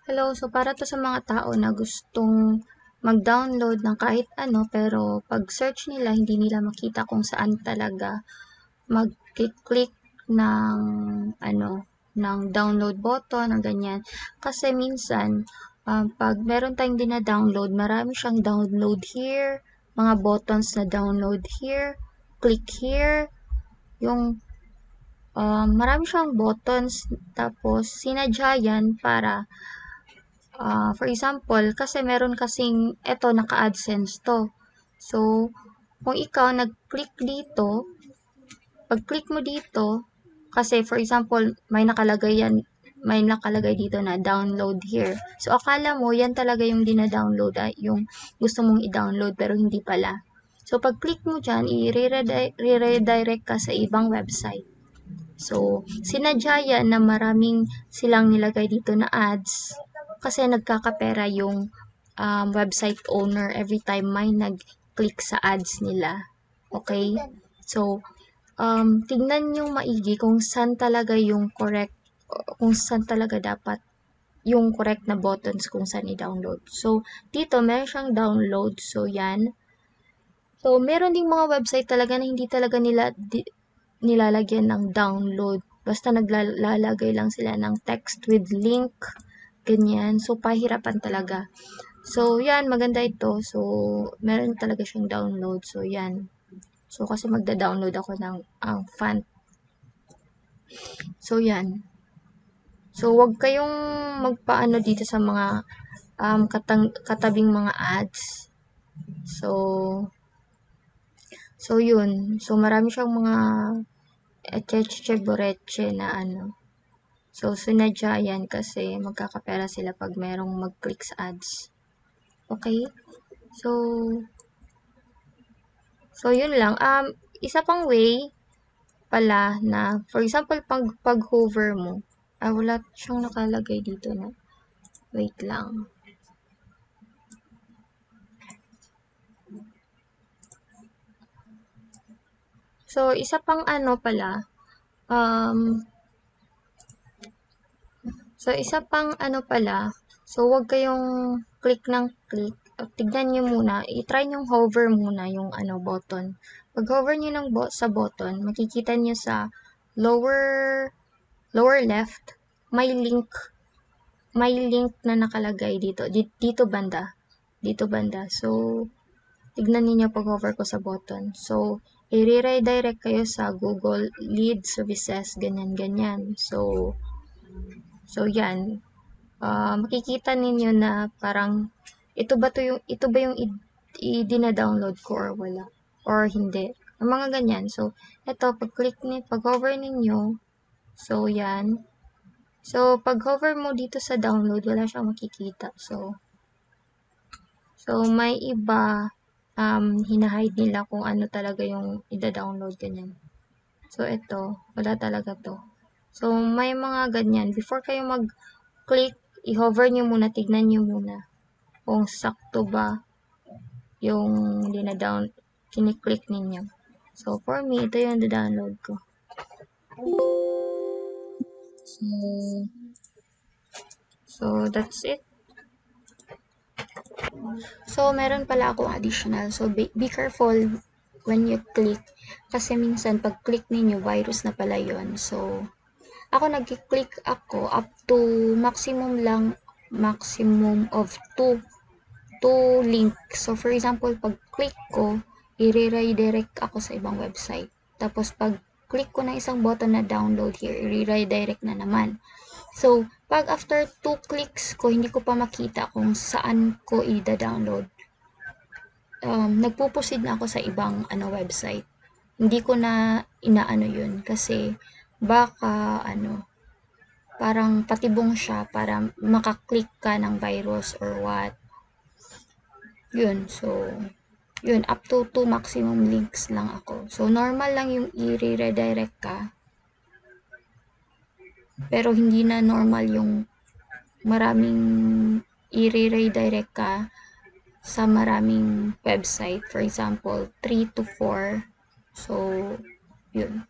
Hello, so para to sa mga tao na gustong mag-download ng kahit ano pero pag search nila hindi nila makita kung saan talaga mag-click ng ano ng download button o ganyan. Kasi minsan pag meron tayong dina-download, marami siyang download here, mga buttons na download here, click here, yung marami siyang buttons tapos sinadya yan para for example, kasi meron kasing, eto, naka-AdSense to. So, kung ikaw nag-click dito, pag-click mo dito, kasi for example, may nakalagay dito na download here. So, akala mo, yan talaga yung dina-download, yung gusto mong i-download, pero hindi pala. So, pag-click mo dyan, i-redirect ka sa ibang website. So, sinadya yan na maraming silang nilagay dito na ads kasi nagkakapera yung website owner every time may nag-click sa ads nila. Okay? So, tignan nyo maigi kung saan talaga yung correct, kung saan talaga dapat yung correct na buttons kung saan i-download. So, dito meron siyang download. So, yan. So, meron ding mga website talaga na hindi talaga nilalagyan ng download. Basta naglalagay lang sila ng text with link, ganyan. So, pahirapan talaga. So, yan, maganda ito. So, meron talaga siyang download. So, yan. So, kasi magda-download ako ng font. So, yan. So, wag kayong magpaano dito sa mga katabing mga ads. So, yun. So, marami siyang mga echeche boreche na ano. So, sinadya yan kasi magkakapera sila pag merong mag-click sa ads. Okay? So, yun lang. Isa pang way pala na, for example, pag-hover mo, wala siyang nakalagay dito na. Wait lang. So, isa pang ano pala, um, wag kayong click ng click. Tignan nyo muna, i-try nyo hover muna yung button. Pag hover nyo sa button, makikita nyo sa lower left, may link na nakalagay dito banda. So, tignan niyo pag hover ko sa button. So, i-redirect kayo sa Google Lead Services, ganyan. So yan. Makikita ninyo na parang ito ba yung i-dina-download ko or wala or hindi. Ang mga ganyan. So, pag hover ninyo, so yan. So, pag hover mo dito sa download, wala siyang makikita. So may iba hinahide nila kung ano talaga yung ida-download ganyan. So, ito, wala talaga to. So, may mga ganyan. Before kayo mag-click, i-hover nyo muna, tignan nyo muna kung sakto ba yung kiniklik ninyo. So, for me, ito yung download ko. So, that's it. So, meron pala akong additional. So, be careful when you click. Kasi minsan, pag click ninyo, virus na pala yun. So, ako nag-click ako up to maximum of 2 links. So, for example, pag click ko, i-redirect ako sa ibang website. Tapos, pag click ko ng isang button na download here, i-redirect na naman. So, pag after 2 clicks ko, hindi ko pa makita kung saan ko i-download. Nagpuproceed na ako sa ibang website. Hindi ko na inaano yun kasi baka parang patibong siya para makaklik ka ng virus or what. Yun, so, yun, up to 2 maximum links lang ako. So, normal lang yung i-redirect ka. Pero hindi na normal yung maraming i-redirect ka sa maraming website. For example, 3 to 4. So, yun.